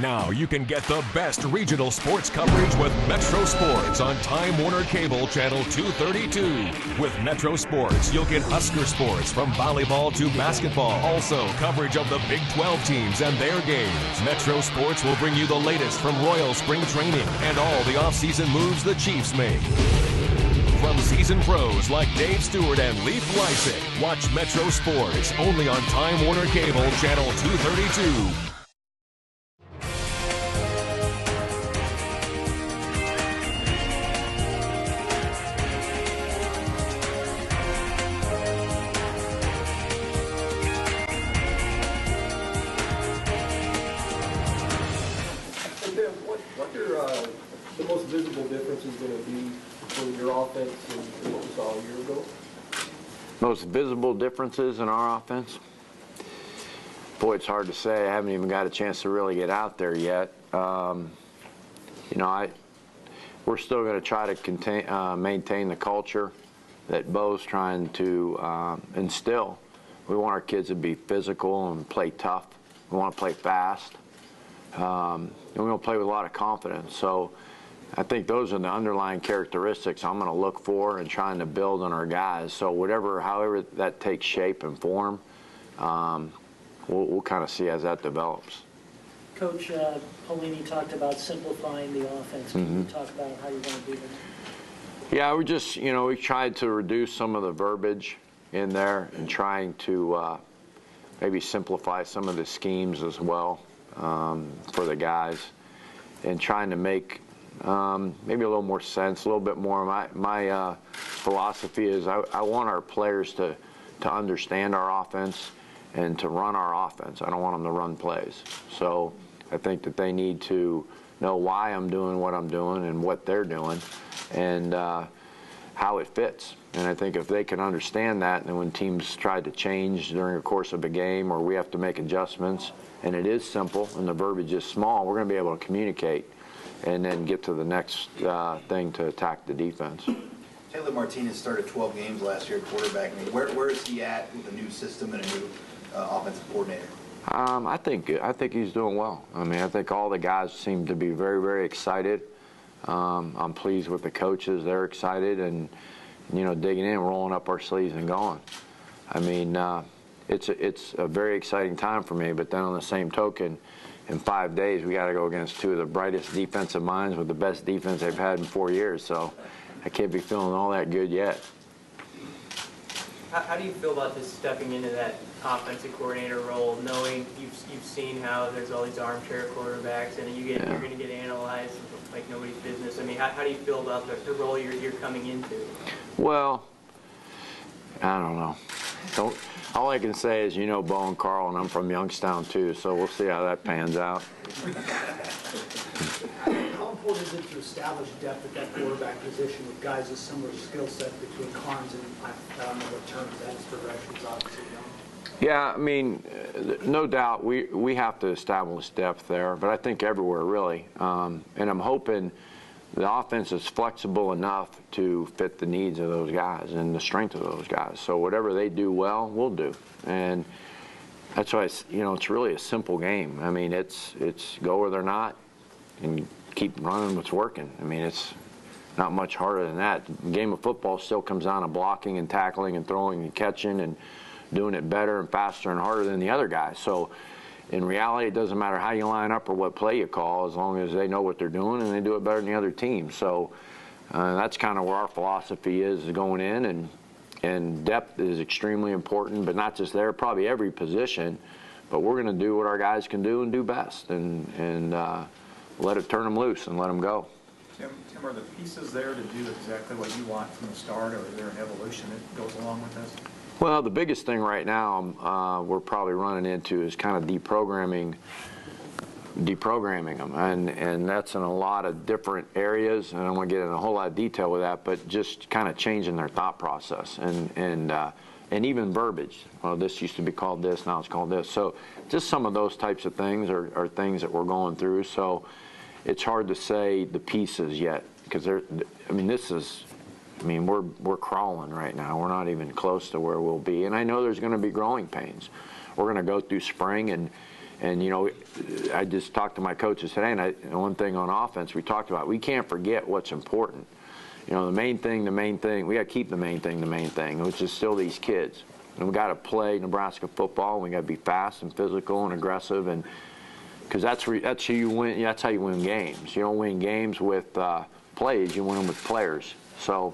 Now you can get the best regional sports coverage with Metro Sports on Time Warner Cable Channel 232. With Metro Sports, you'll get Husker sports from volleyball to basketball. Also, coverage of the Big 12 teams and their games. Metro Sports will bring you the latest from Royal Spring Training and all the offseason moves the Chiefs make. From seasoned pros like Dave Stewart and Leif Lysick, watch Metro Sports only on Time Warner Cable Channel 232. The most visible difference is going to be between your offense and what we saw a year ago? Most visible differences in our offense? Boy, it's hard to say. I haven't even got a chance to really get out there yet. We're still going to try to maintain the culture that Bo's trying to instill. We want our kids to be physical and play tough. We want to play fast. And we want to play with a lot of confidence. So I think those are the underlying characteristics I'm going to look for and trying to build on our guys. So however that takes shape and form, we'll kind of see as that develops. Coach, Pelini talked about simplifying the offense. Can you talk about how you're going to do that? Yeah, we tried to reduce some of the verbiage in there and trying to maybe simplify some of the schemes as well for the guys, and trying to make maybe a little more sense, a little bit more. My philosophy is I want our players to understand our offense and to run our offense. I don't want them to run plays. So I think that they need to know why I'm doing what I'm doing and what they're doing and how it fits. And I think if they can understand that, and when teams try to change during the course of a game or we have to make adjustments, and it is simple and the verbiage is small, we're going to be able to communicate and then get to the next thing to attack the defense. Taylor Martinez started 12 games last year at quarterback. I mean, where is he at with a new system and a new offensive coordinator? I think he's doing well. I mean, I think all the guys seem to be very, very excited. I'm pleased with the coaches. They're excited and, digging in, rolling up our sleeves and going. I mean, it's a very exciting time for me, but then on the same token, in 5 days, we got to go against two of the brightest defensive minds with the best defense they've had in 4 years. So I can't be feeling all that good yet. How do you feel about this stepping into that offensive coordinator role, knowing you've seen how there's all these armchair quarterbacks and you're going to get analyzed like nobody's business? I mean, how do you feel about the role you're coming into? Well, I don't know. All I can say is, Bo and Carl, and I'm from Youngstown too, so we'll see how that pans out. How important is it to establish depth at that quarterback position with guys with similar skill set between Carnes and, I don't know what terms that is, progressions, obviously, Yeah, I mean, no doubt we have to establish depth there, but I think everywhere really. And I'm hoping the offense is flexible enough to fit the needs of those guys and the strength of those guys. So whatever they do well, we'll do. And that's why it's really a simple game. I mean, it's go or they're not, and keep running what's working. I mean, it's not much harder than that. The game of football still comes down to blocking and tackling and throwing and catching and doing it better and faster and harder than the other guys. So in reality, it doesn't matter how you line up or what play you call, as long as they know what they're doing and they do it better than the other team. So that's kind of where our philosophy is going in, and depth is extremely important, but not just there, probably every position. But we're going to do what our guys can do and do best, and let it turn them loose and let them go. Tim, are the pieces there to do exactly what you want from the start, or is there an evolution that goes along with this? Well, the biggest thing right now we're probably running into is kind of deprogramming them, and that's in a lot of different areas, and I don't want to get in a whole lot of detail with that, but just kind of changing their thought process and even verbiage. Well, this used to be called this, now it's called this. So just some of those types of things are things that we're going through. So it's hard to say the pieces yet, because we're crawling right now. We're not even close to where we'll be. And I know there's going to be growing pains. We're going to go through spring, and And, you know, I just talked to my coaches today, and one thing on offense we talked about, we can't forget what's important. You know, the main thing, we got to keep the main thing, which is still these kids. And we got to play Nebraska football, and we got to be fast and physical and aggressive, and because that's how you win. That's how you win games. You don't win games with plays. You win them with players. So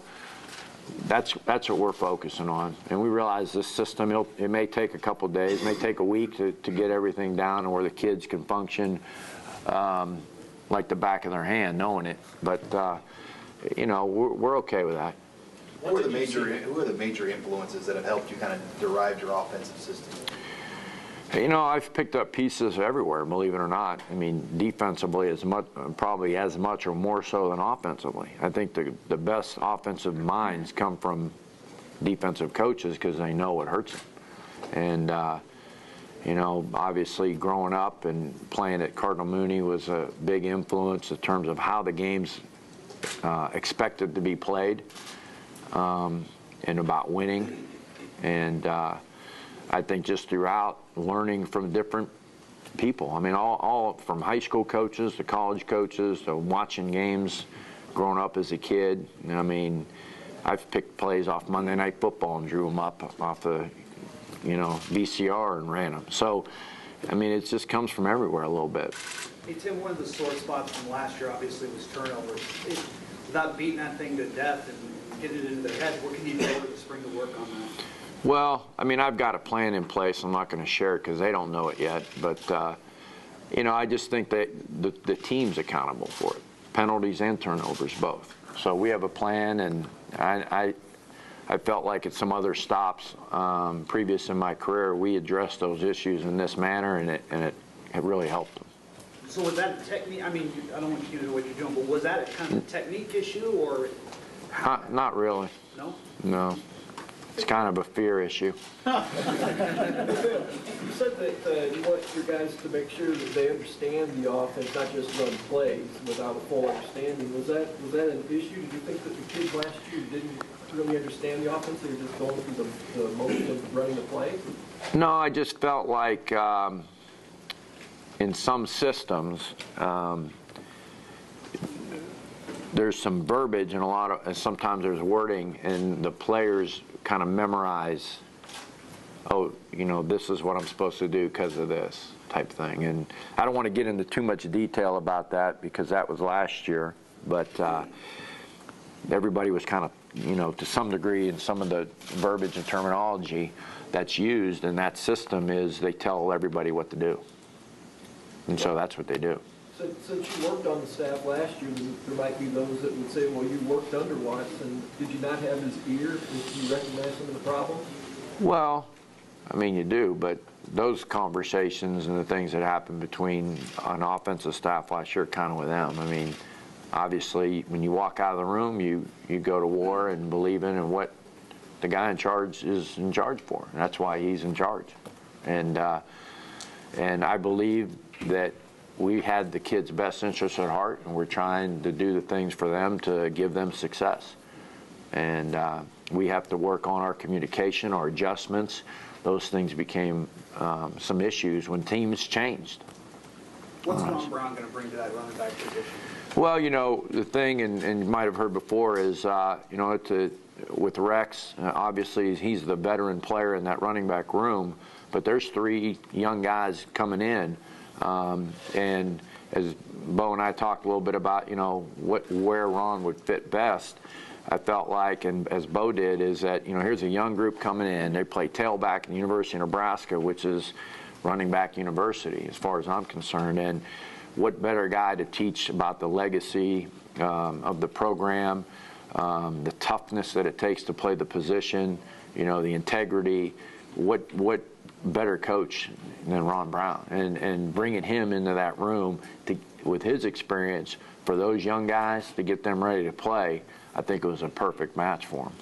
that's what we're focusing on. And we realize this system, it may take a couple of days, it may take a week to get everything down and where the kids can function like the back of their hand, knowing it. But you know, we're okay with that. Who are the major influences that have helped you kind of derive your offensive system? You know, I've picked up pieces everywhere, believe it or not. I mean, defensively probably as much or more so than offensively. I think the best offensive minds come from defensive coaches because they know what hurts them. And, you know, obviously growing up and playing at Cardinal Mooney was a big influence in terms of how the game's expected to be played and about winning. And I think just throughout learning from different people. I mean, all from high school coaches to college coaches to watching games growing up as a kid. I mean, I've picked plays off Monday Night Football and drew them up off the, you know, VCR and ran them. So, I mean, it just comes from everywhere a little bit. Hey, Tim, one of the sore spots from last year obviously was turnovers. Without beating that thing to death and getting it into their head, what can you do over the spring to work on that? Well, I mean, I've got a plan in place. I'm not going to share it because they don't know it yet. But, you know, I just think that the team's accountable for it, penalties and turnovers both. So we have a plan, and I felt like at some other stops previous in my career, we addressed those issues in this manner, and it really helped them. So was that a technique? I mean, I don't want you to know what you're doing, but was that a kind of a technique issue, or? Not really. No? No. It's kind of a fear issue. You said that you want your guys to make sure that they understand the offense, not just run plays without a full understanding. Was that an issue? Did you think that the kids last year didn't really understand the offense? They were just going through the motion of running the play? No, I just felt like in some systems, there's some verbiage and sometimes there's wording, and the players kind of memorize, oh, you know, this is what I'm supposed to do because of this type thing. And I don't want to get into too much detail about that because that was last year, but everybody was kind of, you know, to some degree, in some of the verbiage and terminology that's used in that system is they tell everybody what to do. And so that's what they do. Since you worked on the staff last year, there might be those that would say, well, you worked under Watson. Did you not have his ear? Did you recognize some of the problems? Well, I mean, you do, but those conversations and the things that happen between an offensive staff last year kind of with them. I mean, obviously, when you walk out of the room, you go to war and believe in and what the guy in charge is in charge for. And that's why he's in charge. And I believe that we had the kids' best interests at heart, and we're trying to do the things for them to give them success. And we have to work on our communication, our adjustments. Those things became some issues when teams changed. What's Ron Brown going to bring to that running back position? Well, you know, the thing, and you might have heard before, is, you know, with Rex, obviously he's the veteran player in that running back room, but there's 3 young guys coming in. And as Bo and I talked a little bit about, you know, where Ron would fit best, I felt like, and as Bo did, is that, you know, here's a young group coming in. They play tailback in the University of Nebraska, which is running back university as far as I'm concerned. And what better guy to teach about the legacy of the program, the toughness that it takes to play the position, you know, the integrity. What better coach than Ron Brown, and bringing him into that room with his experience for those young guys to get them ready to play, I think it was a perfect match for him.